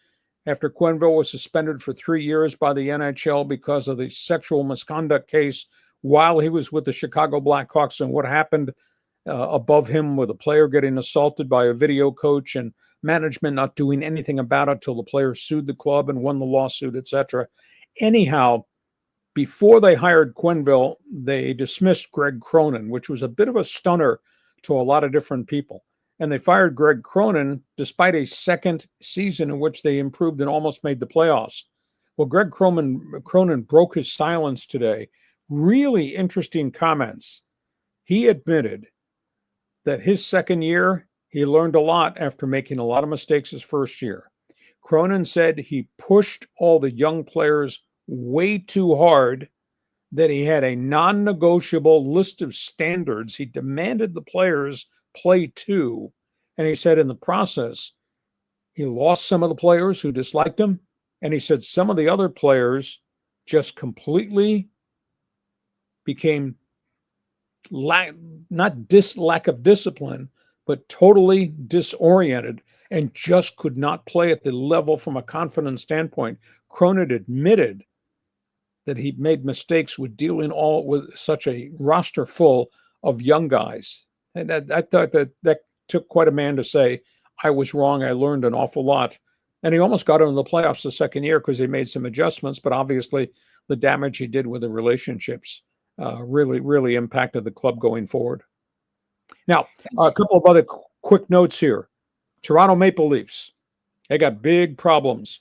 after Quenneville was suspended for 3 years by the NHL because of the sexual misconduct case while he was with the Chicago Blackhawks, and what happened above him with a player getting assaulted by a video coach and management not doing anything about it till the player sued the club and won the lawsuit, etc. Anyhow, before they hired Quenneville, they dismissed Greg Cronin, which was a bit of a stunner to a lot of different people. And they fired Greg Cronin despite a second season in which they improved and almost made the playoffs. Well, Greg Cronin broke his silence today. Really interesting comments. He admitted that his second year, he learned a lot after making a lot of mistakes his first year. Cronin said he pushed all the young players way too hard, that he had a non-negotiable list of standards he demanded the players play to. And he said in the process, he lost some of the players who disliked him. And he said some of the other players just completely became lack of discipline, but totally disoriented and just could not play at the level from a confidence standpoint. Cronin admitted that he made mistakes with dealing all with such a roster full of young guys. And I thought that took quite a man to say, I was wrong, I learned an awful lot. And he almost got into the playoffs the second year because he made some adjustments, but obviously the damage he did with the relationships really impacted the club going forward. Now, a couple of other quick notes here. Toronto Maple Leafs, they got big problems.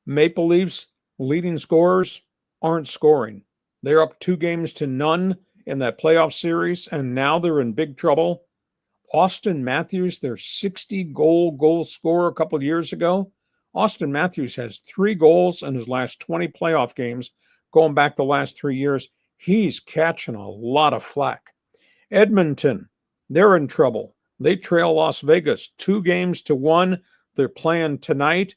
Maple Leafs leading scorers aren't scoring. They're up 2-0 in that playoff series, and now they're in big trouble. Austin Matthews, their 60-goal scorer a couple of years ago. Austin Matthews has 3 goals in his last 20 playoff games, going back the last 3 years. He's catching a lot of flack. Edmonton, they're in trouble. They trail Las Vegas 2-1. They're playing tonight.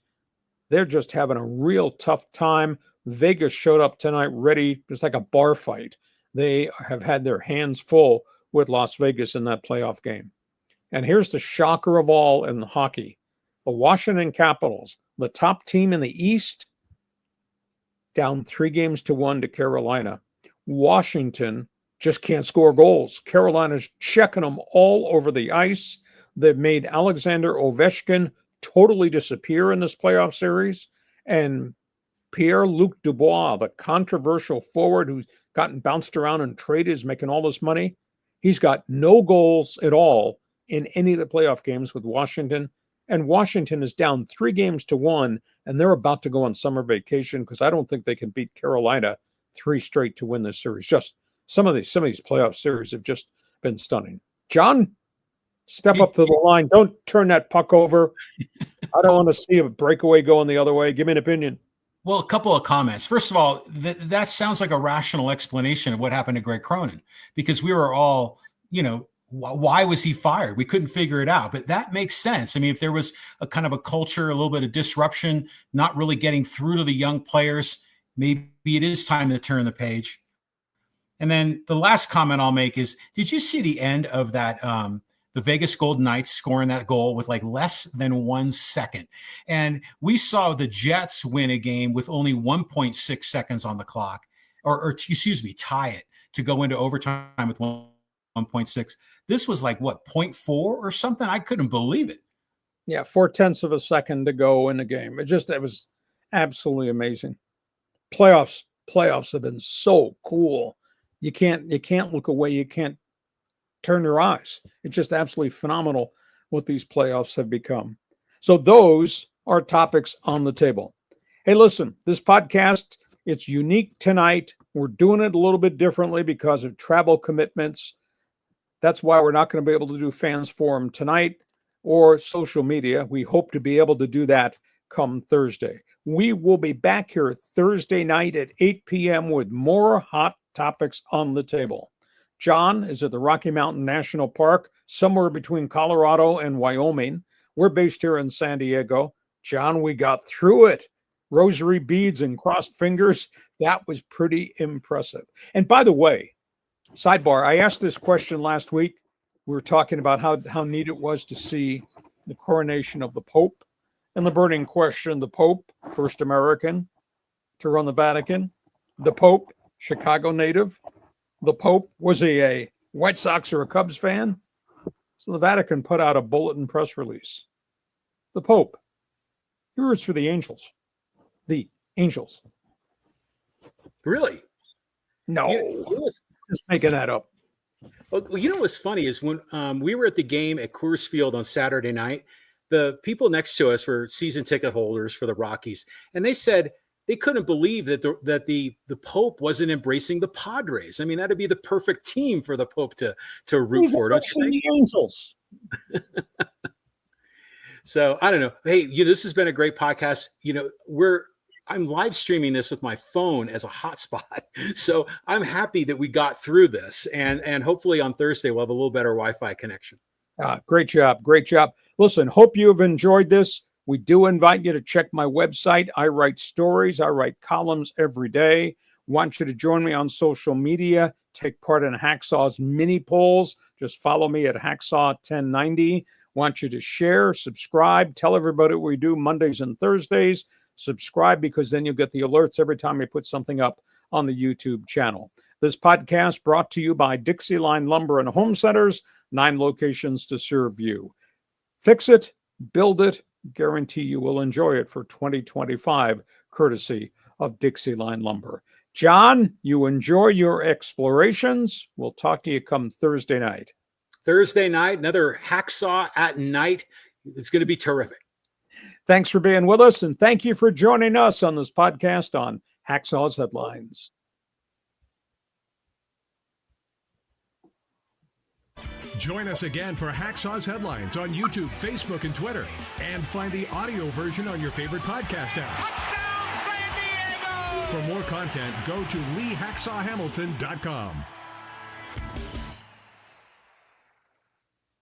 They're just having a real tough time. Vegas showed up tonight ready. It's like a bar fight. They have had their hands full with Las Vegas in that playoff game. And here's the shocker of all in hockey. The Washington Capitals, the top team in the East, down 3-1 to Carolina. Washington just can't score goals. Carolina's checking them all over the ice. They've made Alexander Ovechkin totally disappear in this playoff series. And Pierre-Luc Dubois, the controversial forward who's gotten bounced around and traded, is making all this money. He's got no goals at all in any of the playoff games with Washington. And Washington is down 3-1, and they're about to go on summer vacation because I don't think they can beat Carolina 3 straight to win this series. Just some of these playoff series have just been stunning. John, step up to the line. Don't turn that puck over. I don't want to see a breakaway going the other way. Give me an opinion. Well, a couple of comments. First of all, that sounds like a rational explanation of what happened to Greg Cronin, because we were all, why was he fired? We couldn't figure it out, but that makes sense. I mean, if there was a kind of a culture, a little bit of disruption, not really getting through to the young players, maybe it is time to turn the page. And then the last comment I'll make is, did you see the end of that, the Vegas Golden Knights scoring that goal with like less than 1 second? And we saw the Jets win a game with only 1.6 seconds on the clock, or excuse me, tie it to go into overtime with 1.6. This was like, what, 0.4 or something? I couldn't believe it. Yeah, 0.4 of a second to go in the game. It was absolutely amazing. Playoffs have been so cool. You can't look away. You can't turn your eyes. It's just absolutely phenomenal what these playoffs have become. So those are topics on the table. Hey, listen, this podcast, it's unique tonight. We're doing it a little bit differently because of travel commitments. That's why we're not going to be able to do Fans Forum tonight. or social media. We hope to be able to do that come Thursday. We will be back here Thursday night at 8 p.m. with more hot topics on the table. John is at the Rocky Mountain National Park, somewhere between Colorado and Wyoming. We're based here in San Diego. John, we got through it. Rosary beads and crossed fingers. That was pretty impressive. And by the way, sidebar, I asked this question last week. We were talking about how neat it was to see the coronation of the Pope. And the burning question, the Pope, first American to run the Vatican. The Pope, Chicago native. The Pope, was he a White Sox or a Cubs fan? So the Vatican put out a bulletin press release. The Pope, he roots for the Angels. The Angels. Really? No, just making that up. Well, you know what's funny is when we were at the game at Coors Field on Saturday night, the people next to us were season ticket holders for the Rockies, and they said they couldn't believe that the Pope wasn't embracing the Padres. I mean, that'd be the perfect team for the Pope to root for, don't you think? The Angels. So I don't know. Hey, this has been a great podcast. I'm live streaming this with my phone as a hotspot. So I'm happy that we got through this, and hopefully on Thursday we'll have a little better Wi-Fi connection. Great job. Great job. Listen, hope you have enjoyed this. We do invite you to check my website. I write stories. I write columns every day. Want you to join me on social media. Take part in Hacksaw's mini polls. Just follow me at Hacksaw1090. Want you to share, subscribe, tell everybody what we do Mondays and Thursdays. Subscribe, because then you'll get the alerts every time we put something up on the YouTube channel. This podcast brought to you by Dixieline Lumber and Home Centers, 9 locations to serve you. Fix it, build it, guarantee you will enjoy it for 2025, courtesy of Dixieline Lumber. John, you enjoy your explorations. We'll talk to you come Thursday night. Thursday night, another Hacksaw at Night. It's going to be terrific. Thanks for being with us, and thank you for joining us on this podcast on Hacksaw's Headlines. Join us again for Hacksaw's Headlines on YouTube, Facebook, and Twitter. And find the audio version on your favorite podcast apps. For more content, go to LeeHacksawHamilton.com.